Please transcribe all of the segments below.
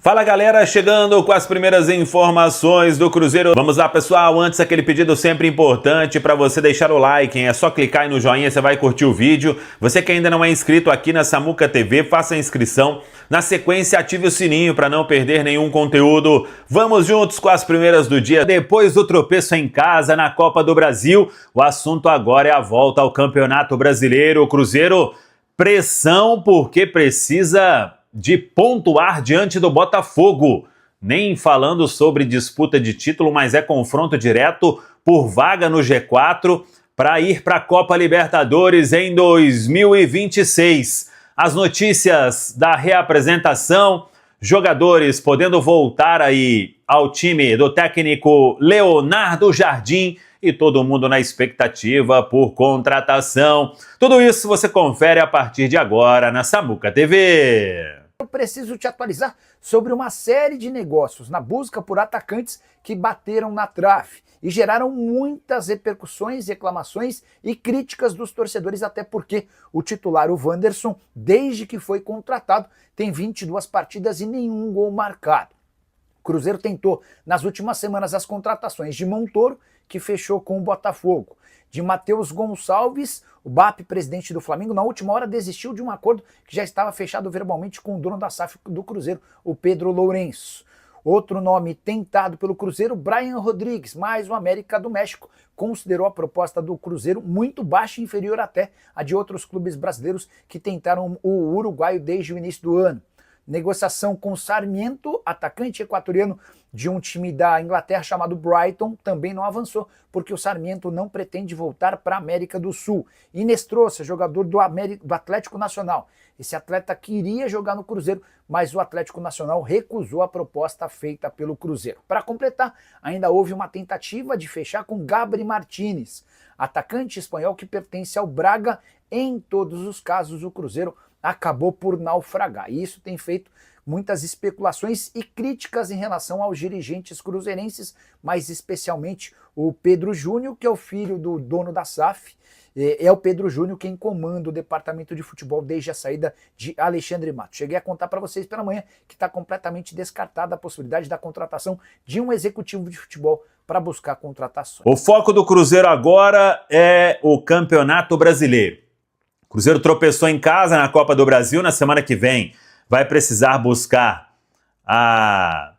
Fala galera, chegando com as primeiras informações do Cruzeiro. Vamos lá pessoal, antes aquele pedido sempre importante para você deixar o like, hein? É só clicar aí no joinha, você vai curtir o vídeo. Você que ainda não é inscrito aqui na Samuca TV, faça a inscrição. Na sequência, ative o sininho para não perder nenhum conteúdo. Vamos juntos com as primeiras do dia. Depois do tropeço em casa na Copa do Brasil, o assunto agora é a volta ao Campeonato Brasileiro. O Cruzeiro, pressão porque precisa de pontuar diante do Botafogo. Nem falando sobre disputa de título, mas é confronto direto por vaga no G4 para ir para a Copa Libertadores em 2026. As notícias da reapresentação, jogadores podendo voltar aí ao time do técnico Leonardo Jardim e todo mundo na expectativa por contratação. Tudo isso você confere a partir de agora na Samuca TV. Eu preciso te atualizar sobre uma série de negócios na busca por atacantes que bateram na trave e geraram muitas repercussões, reclamações e críticas dos torcedores, até porque o titular, o Wanderson, desde que foi contratado, tem 22 partidas e nenhum gol marcado. O Cruzeiro tentou nas últimas semanas as contratações de Montoro, que fechou com o Botafogo, de Matheus Gonçalves, o BAP, presidente do Flamengo, na última hora desistiu de um acordo que já estava fechado verbalmente com o dono da SAF do Cruzeiro, o Pedro Lourenço. Outro nome tentado pelo Cruzeiro, Brian Rodrigues, mais o América do México, considerou a proposta do Cruzeiro muito baixa e inferior até a de outros clubes brasileiros que tentaram o uruguaio desde o início do ano. Negociação com Sarmiento, atacante equatoriano de um time da Inglaterra chamado Brighton, também não avançou, porque o Sarmiento não pretende voltar para a América do Sul. Inês Trouxa, jogador do Atlético Nacional. Esse atleta queria jogar no Cruzeiro, mas o Atlético Nacional recusou a proposta feita pelo Cruzeiro. Para completar, ainda houve uma tentativa de fechar com Gabri Martínez, atacante espanhol que pertence ao Braga. Em todos os casos, o Cruzeiro acabou por naufragar. E isso tem feito muitas especulações e críticas em relação aos dirigentes cruzeirenses, mas especialmente o Pedro Júnior, que é o filho do dono da SAF. É o Pedro Júnior quem comanda o departamento de futebol desde a saída de Alexandre Matos. Cheguei a contar para vocês pela manhã que está completamente descartada a possibilidade da contratação de um executivo de futebol para buscar contratações. O foco do Cruzeiro agora é o Campeonato Brasileiro. O Cruzeiro tropeçou em casa na Copa do Brasil. Na semana que vem vai precisar buscar a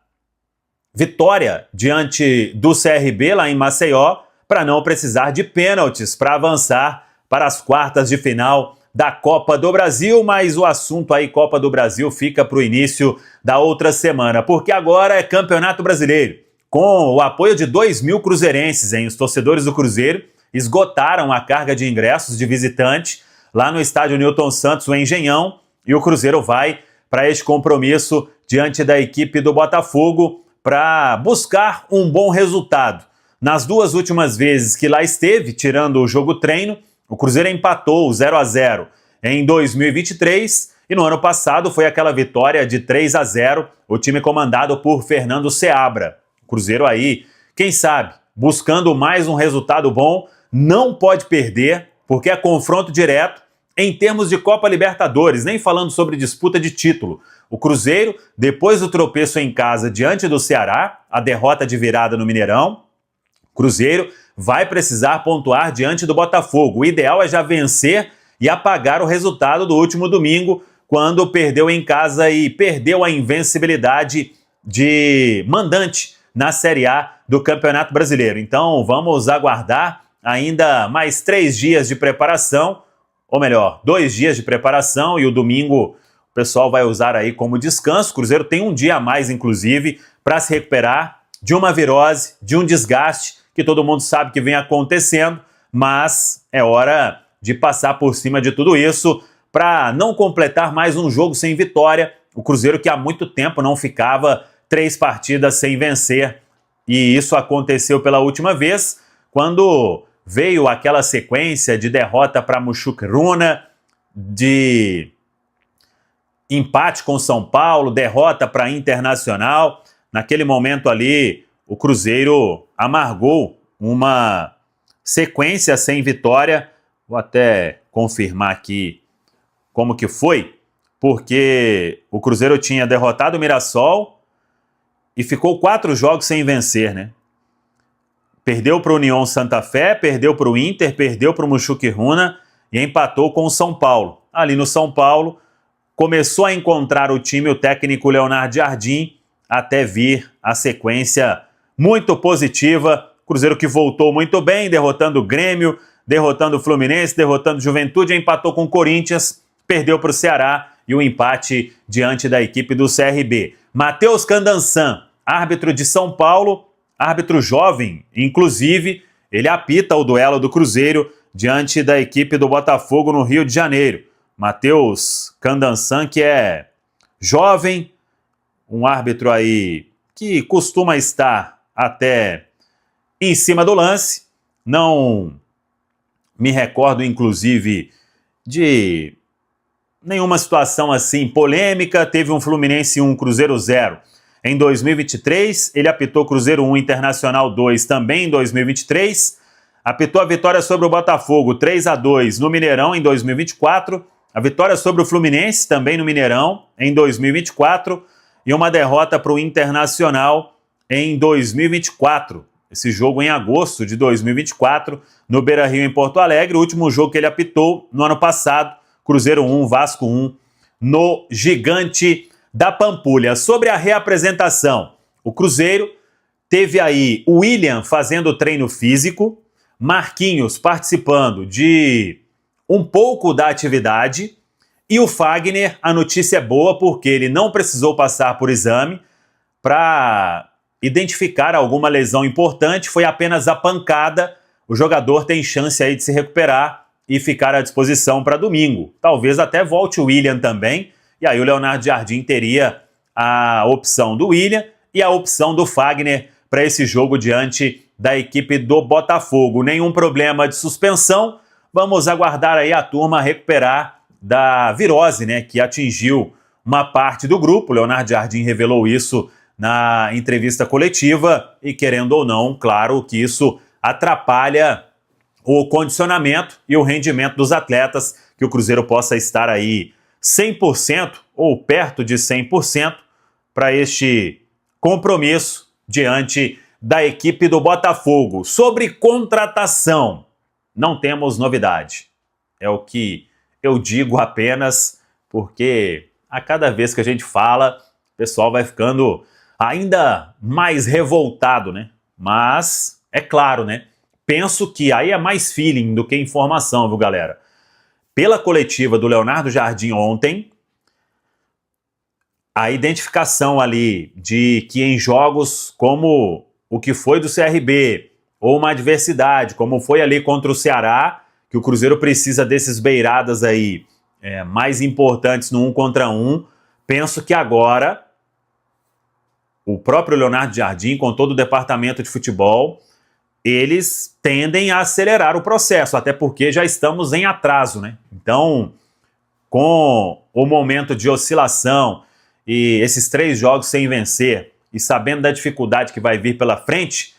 vitória diante do CRB lá em Maceió para não precisar de pênaltis para avançar para as quartas de final da Copa do Brasil. Mas o assunto aí Copa do Brasil fica para o início da outra semana, porque agora é Campeonato Brasileiro, com o apoio de 2.000 cruzeirenses, hein? Os torcedores do Cruzeiro esgotaram a carga de ingressos de visitante lá no estádio Newton Santos, o Engenhão, e o Cruzeiro vai para este compromisso diante da equipe do Botafogo para buscar um bom resultado. Nas duas últimas vezes que lá esteve, tirando o jogo treino, o Cruzeiro empatou 0-0 em 2023 e no ano passado foi aquela vitória de 3-0, o time comandado por Fernando Seabra. O Cruzeiro aí, quem sabe, buscando mais um resultado bom, não pode perder, porque é confronto direto em termos de Copa Libertadores, nem falando sobre disputa de título. O Cruzeiro, depois do tropeço em casa diante do Ceará, a derrota de virada no Mineirão, o Cruzeiro vai precisar pontuar diante do Botafogo. O ideal é já vencer e apagar o resultado do último domingo, quando perdeu em casa e perdeu a invencibilidade de mandante na Série A do Campeonato Brasileiro. Então vamos aguardar ainda mais 3 dias de preparação, ou melhor, 2 dias de preparação, e o domingo o pessoal vai usar aí como descanso. O Cruzeiro tem um dia a mais, inclusive, para se recuperar de uma virose, de um desgaste que todo mundo sabe que vem acontecendo, mas é hora de passar por cima de tudo isso para não completar mais um jogo sem vitória. O Cruzeiro que há muito tempo não ficava 3 partidas sem vencer, e isso aconteceu pela última vez, quando veio aquela sequência de derrota para Muxucruna, de empate com São Paulo, derrota para Internacional. Naquele momento ali, o Cruzeiro amargou uma sequência sem vitória. Vou até confirmar aqui como que foi, porque o Cruzeiro tinha derrotado o Mirassol e ficou 4 jogos sem vencer, né? Perdeu para o União Santa Fé, perdeu para o Inter, perdeu para o Muxuquiruna e empatou com o São Paulo. Ali no São Paulo, começou a encontrar o time, o técnico Leonardo Jardim, até vir a sequência muito positiva. Cruzeiro que voltou muito bem, derrotando o Grêmio, derrotando o Fluminense, derrotando o Juventude, empatou com o Corinthians, perdeu para o Ceará e o empate diante da equipe do CRB. Matheus Candansan, árbitro de São Paulo, árbitro jovem, inclusive, ele apita o duelo do Cruzeiro diante da equipe do Botafogo no Rio de Janeiro. Matheus Candansan, que é jovem, um árbitro aí que costuma estar até em cima do lance. Não me recordo, inclusive, de nenhuma situação assim polêmica. Teve um Fluminense 1, Cruzeiro 0 em 2023. Ele apitou Cruzeiro 1, Internacional 2 também em 2023. Apitou a vitória sobre o Botafogo 3-2 no Mineirão em 2024. A vitória sobre o Fluminense também no Mineirão em 2024. E uma derrota para o Internacional em 2024. Esse jogo em agosto de 2024, no Beira-Rio, em Porto Alegre. O último jogo que ele apitou no ano passado, Cruzeiro 1, Vasco 1, no Gigante da Pampulha. Sobre a reapresentação, o Cruzeiro teve aí o William fazendo treino físico, Marquinhos participando de um pouco da atividade, e o Fagner, a notícia é boa porque ele não precisou passar por exame para identificar alguma lesão importante, foi apenas a pancada. O jogador tem chance aí de se recuperar e ficar à disposição para domingo. Talvez até volte o William também, e aí o Leonardo Jardim teria a opção do William e a opção do Fagner para esse jogo diante da equipe do Botafogo. Nenhum problema de suspensão, vamos aguardar aí a turma recuperar da virose, né, que atingiu uma parte do grupo. O Leonardo Jardim revelou isso na entrevista coletiva e, querendo ou não, claro que isso atrapalha o condicionamento e o rendimento dos atletas, que o Cruzeiro possa estar aí 100% ou perto de 100% para este compromisso diante da equipe do Botafogo. Sobre contratação, não temos novidade. É o que eu digo apenas porque a cada vez que a gente fala, o pessoal vai ficando ainda mais revoltado, né? Mas, é claro, né? Penso que aí é mais feeling do que informação, viu, galera? Pela coletiva do Leonardo Jardim ontem, a identificação ali de que em jogos como o que foi do CRB, ou uma adversidade, como foi ali contra o Ceará, que o Cruzeiro precisa desses beiradas aí mais importantes no 1 contra 1, penso que agora o próprio Leonardo Jardim, com todo o departamento de futebol, eles tendem a acelerar o processo, até porque já estamos em atraso, né? Então, com o momento de oscilação e esses 3 jogos sem vencer, e sabendo da dificuldade que vai vir pela frente,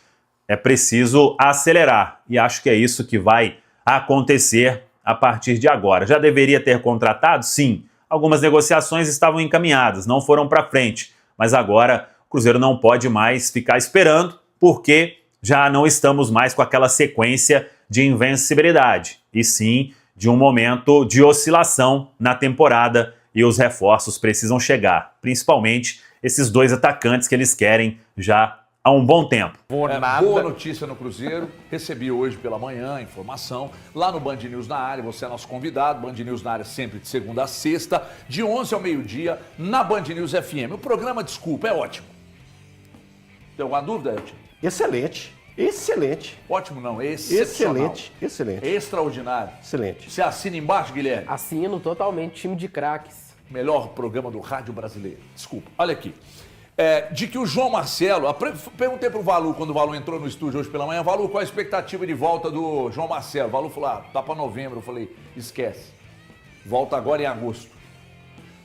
é preciso acelerar. E acho que é isso que vai acontecer a partir de agora. Já deveria ter contratado? Sim. Algumas negociações estavam encaminhadas, não foram para frente. Mas agora o Cruzeiro não pode mais ficar esperando, porque já não estamos mais com aquela sequência de invencibilidade, e sim de um momento de oscilação na temporada, e os reforços precisam chegar, principalmente esses 2 atacantes que eles querem já há um bom tempo. Boa notícia no Cruzeiro, recebi hoje pela manhã a informação, lá no Band News na área, você é nosso convidado, Band News na área sempre de segunda a sexta, de 11 ao meio-dia, na Band News FM. O programa, desculpa, é ótimo. Tem alguma dúvida, Edson? Excelente, excelente. Ótimo não, excepcional. Excelente. Extraordinário. Excelente. Você assina embaixo, Guilherme? Assino totalmente, time de craques. Melhor programa do rádio brasileiro. Desculpa, olha aqui. De que o João Marcelo... Perguntei pro Valu, quando o Valu entrou no estúdio hoje pela manhã, Valu, qual a expectativa de volta do João Marcelo? O Valu falou, tá para novembro. Eu falei, esquece. Volta agora em agosto.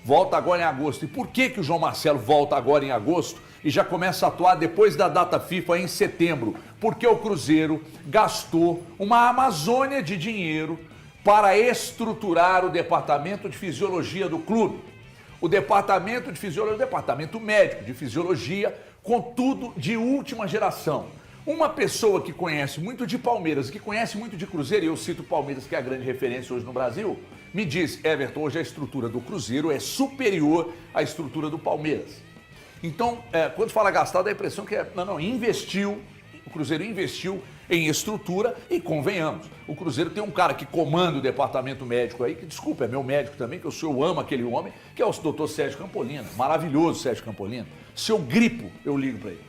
Volta agora em agosto. E por que o João Marcelo volta agora em agosto e já começa a atuar depois da data FIFA em setembro? Porque o Cruzeiro gastou uma amazônia de dinheiro para estruturar o departamento de fisiologia do clube. o departamento de fisiologia, o departamento médico de fisiologia, com tudo de última geração. Uma pessoa que conhece muito de Palmeiras, que conhece muito de Cruzeiro, e eu cito o Palmeiras, que é a grande referência hoje no Brasil, me diz, Everton, hoje a estrutura do Cruzeiro é superior à estrutura do Palmeiras. Então, quando fala gastar, dá a impressão que investiu, o Cruzeiro investiu em estrutura e convenhamos, o Cruzeiro tem um cara que comanda o departamento médico aí, que desculpa, é meu médico também, que eu amo aquele homem, que é o doutor Sérgio Campolina, maravilhoso Sérgio Campolina. Se eu gripo, eu ligo para ele.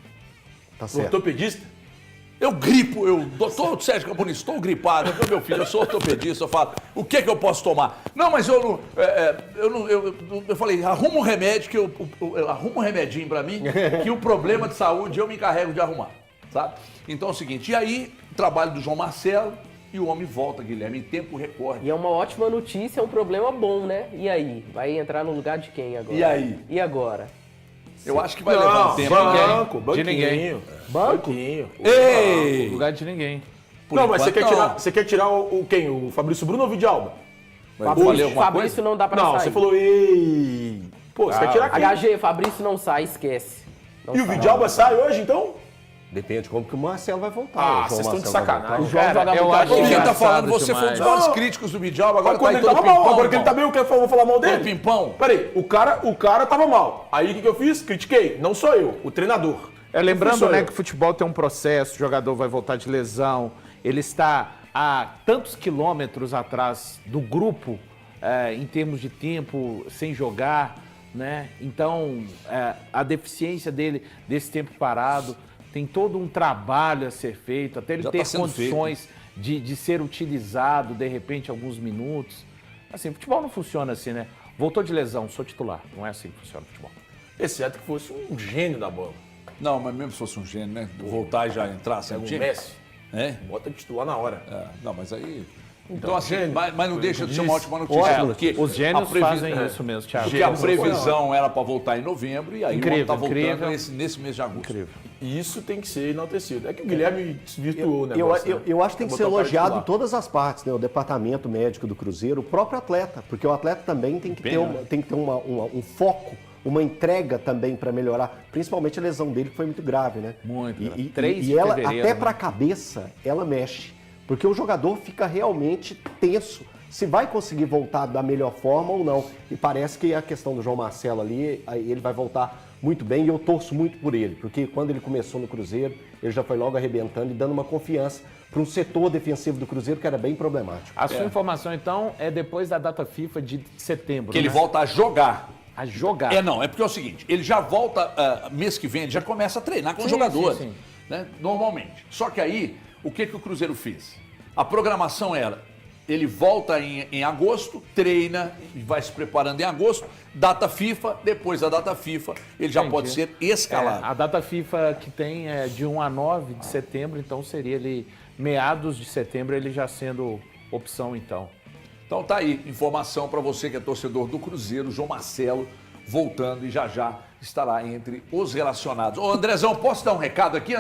Tá certo. Ortopedista? Eu gripo, doutor Sérgio Campolina, estou gripado, meu filho, eu sou ortopedista, eu falo, o que é que eu posso tomar? Não, mas eu falei, arruma um remédio, arruma um remedinho para mim, que o problema de saúde eu me encarrego de arrumar, sabe? Então é o seguinte, e aí, trabalho do João Marcelo, e o homem volta, Guilherme, em tempo recorde. E é uma ótima notícia, é um problema bom, né? E aí? Vai entrar no lugar de quem agora? E aí? E agora? Eu acho que vai levar um tempo. Banco, De ninguém. Banco? Ei! Lugar de ninguém. Por Não, mas enquanto, você quer tirar quem? O Fabrício Bruno ou o Vidalba? Mas eu falei alguma Fabrício coisa? não dá pra Não, sair. você falou, ei. Pô, você quer tirar quem? HG, Fabrício não sai, esquece. Não E o sai. Vidalba sai hoje, então? Depende como que o Marcelo vai voltar. Ah, O João vocês estão de Marcelo vai sacanagem. O João Cara, joga eu muito acho Quem tá engraçado falando, você foi um dos demais. maiores críticos do Vidalba, agora Mas quando tá ele aí todo tava mal, pimpão, agora que ele tá irmão. bem, eu vou falar mal dele? Todo pimpão. Peraí, o cara tava mal. Aí o que eu fiz? Critiquei. Não sou eu, o treinador. Lembrando, Sou né, eu. que o futebol tem um processo, o jogador vai voltar de lesão, ele está a tantos quilômetros atrás do grupo, em termos de tempo, sem jogar, né? Então, a deficiência dele, desse tempo parado, tem todo um trabalho a ser feito, até ele Já ter tá sendo condições de ser utilizado, de repente, alguns minutos. Assim, futebol não funciona assim, né? Voltou de lesão, sou titular. Não é assim que funciona o futebol. Exceto que fosse um gênio da bola. Não, mas mesmo se fosse um gênio, né? Voltar e já entrar sem Pega o o time. Messi, É? bota titular na hora. Não, mas aí... Então, assim, mas não deixa de ser uma ótima Ótimo. notícia, porque Os gênios a fazem isso mesmo, Thiago. Porque a previsão era para voltar em novembro e aí o homem tá voltando Incrível. nesse mês de agosto. Incrível. E isso tem que ser enaltecido. É que o Guilherme desvirtuou o negócio. né? Eu acho que tem que ser Botar o cara elogiado em titular. todas as partes, né? O departamento médico do Cruzeiro, o próprio atleta, porque o atleta também tem que ter, um foco, uma entrega também para melhorar, principalmente a lesão dele que foi muito grave, né? Muito grave. E 3 de e ela, fevereiro, até né? para a cabeça, ela mexe, porque o jogador fica realmente tenso se vai conseguir voltar da melhor forma ou não. E parece que a questão do João Marcelo ali, aí ele vai voltar muito bem e eu torço muito por ele, porque quando ele começou no Cruzeiro, ele já foi logo arrebentando e dando uma confiança para um setor defensivo do Cruzeiro que era bem problemático. A sua informação, então, é depois da data FIFA de setembro, Que ele né? volta a jogar. A jogar. É porque é o seguinte, ele já volta mês que vem, ele já começa a treinar com os Sim, jogadores, sim, sim. né? Normalmente. Só que aí, o que o Cruzeiro fez? A programação era, ele volta em agosto, treina, vai se preparando em agosto, data FIFA, depois da data FIFA, ele já Entendi. pode ser escalado. A data FIFA que tem é de 1 a 9 de setembro, então seria ele meados de setembro, ele já sendo opção, então. Então tá aí, informação para você que é torcedor do Cruzeiro, João Marcelo voltando e já estará entre os relacionados. Ô Andrezão, posso dar um recado aqui?